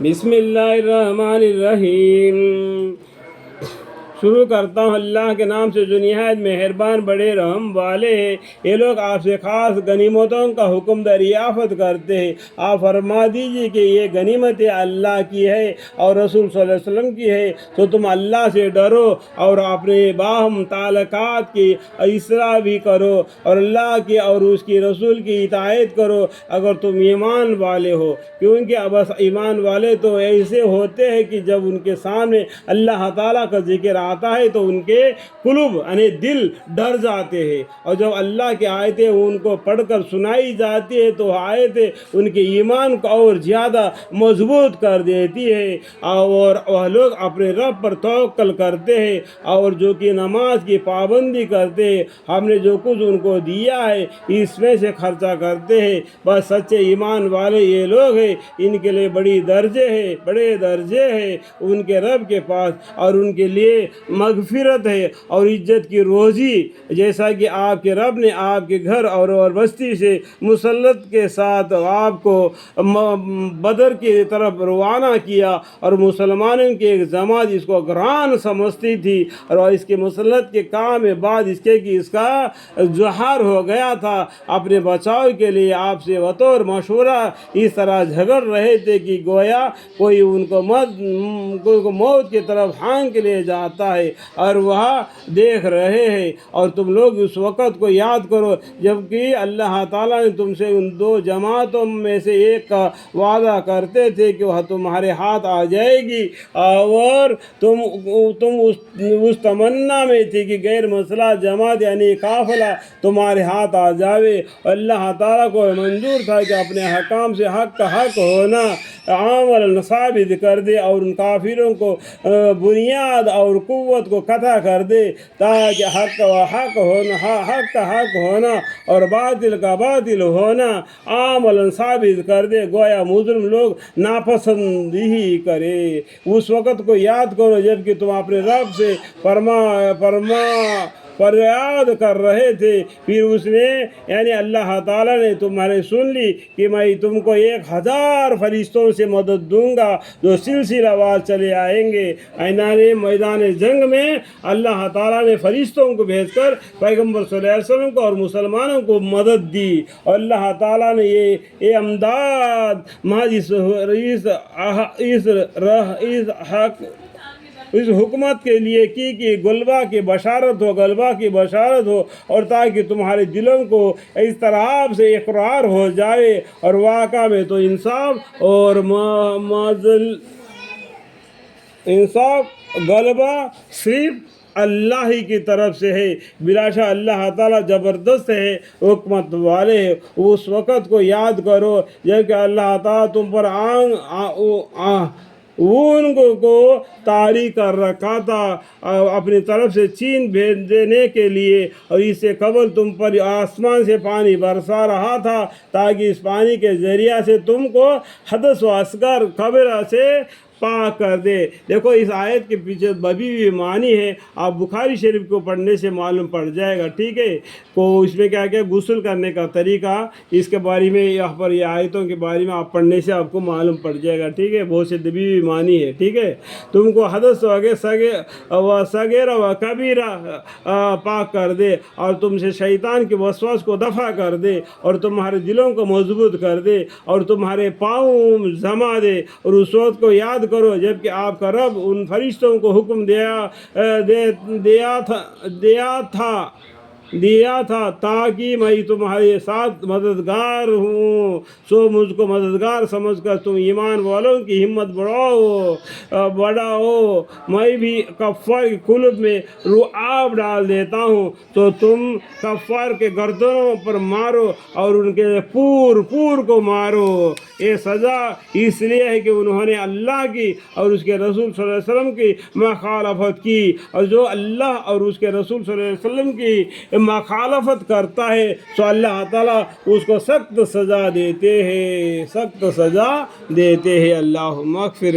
بسم اللہ الرحمن الرحیم۔ شروع کرتا ہوں اللہ کے نام سے جو نہایت مہربان بڑے رحم والے ہیں۔ یہ لوگ آپ سے خاص غنیمتوں کا حکم دریافت کرتے ہیں۔ آپ فرما دیجیے کہ یہ غنیمتیں اللہ کی ہے اور رسول صلی اللہ علیہ وسلم کی ہے، تو تم اللہ سے ڈرو اور اپنے باہم تعلقات کی اصلاح بھی کرو اور اللہ کی اور اس کی رسول کی اطاعت کرو اگر تم ایمان والے ہو، کیونکہ بس ایمان والے تو ایسے ہوتے ہیں کہ جب ان کے سامنے اللہ تعالیٰ کا ذکر آتا ہے تو ان کے قلوب یعنی دل ڈر جاتے ہیں، اور جب اللہ کی آیتیں ان کو پڑھ کر سنائی جاتی ہے تو آیتیں ان کے ایمان کو اور زیادہ مضبوط کر دیتی ہے، اور وہ لوگ اپنے رب پر توکل کرتے ہیں اور جو کہ نماز کی پابندی کرتے ہیں، ہم نے جو کچھ ان کو دیا ہے اس میں سے خرچہ کرتے ہیں۔ بس سچے ایمان والے یہ لوگ ہیں، ان کے لیے بڑے درجے ہیں ان کے رب کے پاس، اور ان کے لیے مغفرت ہے اور عزت کی روزی، جیسا کہ آپ کے رب نے آپ کے گھر اور بستی سے مسلط کے ساتھ آپ کو بدر کی طرف روانہ کیا، اور مسلمانوں کی ایک جماعت اس کو گران سمجھتی تھی اور اس کے مسلط کے کام میں بعد اس کے کہ اس کا ظہار ہو گیا تھا، اپنے بچاؤ کے لیے آپ سے بطور مشورہ اس طرح جھگڑ رہے تھے کہ گویا کوئی ان کو موت کی طرف ہانک لے جاتا ہے اور وہاں دیکھ رہے ہیں، اور تم لوگ اس وقت کو یاد کرو جبکہ اللہ تعالیٰ نے تم سے ان دو جماعتوں میں سے ایک کا وعدہ کرتے تھے کہ وہ تمہارے ہاتھ آ جائے گی، اور تم اس تمنا میں تھی کہ غیر مسلح جماعت یعنی قافلہ تمہارے ہاتھ آ جاوے۔ اللہ تعالیٰ کو منظور تھا کہ اپنے حکام سے حق کا حق ہونا عملاً ثابت کر دے اور ان کافروں کو بنیاد اور قوت کو قطع کر دے، تاکہ حق کا حق ہونا اور باطل کا باطل ہونا عملاً ثابت کر دے، گویا مجرم لوگ ناپسند ہی کرے۔ اس وقت کو یاد کرو جب کہ تم اپنے رب سے فریاد کر رہے تھے، پھر اس نے یعنی اللہ تعالیٰ نے تمہارے سن لی کہ میں تم کو 1000 فرشتوں سے مدد دوں گا جو سلسلہ وار چلے آئیں گے۔ میدان جنگ میں اللہ تعالیٰ نے فرشتوں کو بھیج کر پیغمبر صلی اللہ علیہ وسلم کو اور مسلمانوں کو مدد دی، اور اللہ تعالیٰ نے یہ امداد محض اس حکومت کے لیے کی کہ غلبہ کی بشارت ہو اور تاکہ تمہارے دلوں کو اس طرح سے اقرار ہو جائے، اور واقع میں تو غلبہ صرف اللہ ہی کی طرف سے ہے، بلا شک اللہ تعالیٰ زبردست ہے، حکمت والے ہے۔ اس وقت کو یاد کرو جب کہ اللہ تعالیٰ تم پر ان کو طاری کر رکھا تھا اپنی طرف سے چین بھیج دینے کے لیے، اور اس سے قبل تم پر آسمان سے پانی برسا رہا تھا تاکہ اس پانی کے ذریعہ سے تم کو حدث و اصغر قبیرہ سے پاک کر دے۔ دیکھو اس آیت کے پیچھے بھی معنی ہے، آپ بخاری شریف کو پڑھنے سے معلوم پڑ جائے گا، ٹھیک ہے۔ کو اس میں کیا غسل کرنے کا طریقہ، اس کے بارے میں یہاں پر یہ آیتوں کے بارے میں آپ پڑھنے سے آپ کو معلوم پڑ جائے گا، ٹھیک ہے۔ بہت سے بھی معنی ہے، ٹھیک ہے۔ تم کو حدث و صغیر و کبیرہ پاک کر دے، اور تم سے شیطان کے وسواس کو دفع کر دے، اور تمہارے دلوں کو مضبوط کر دے، اور تمہارے پاؤں جما دے۔ اور اس وقت کو یاد کرو جب کہ آپ کا رب ان فرشتوں کو حکم دیا تھا تاکہ میں تمہارے ساتھ مددگار ہوں، سو مجھ کو مددگار سمجھ کر تم ایمان والوں کی ہمت بڑھاؤ۔ میں بھی کفار کے قلوب میں رعب ڈال دیتا ہوں، تو تم کفار کے گردنوں پر مارو اور ان کے پور کو مارو۔ یہ سزا اس لیے ہے کہ انہوں نے اللہ کی اور اس کے رسول صلی اللہ علیہ وسلم کی مخالفت کی، اور جو اللہ اور اس کے رسول صلی اللہ علیہ وسلم کی مخالفت کرتا ہے تو اللہ تعالیٰ اس کو سخت سزا دیتے ہیں، اللہم اغفر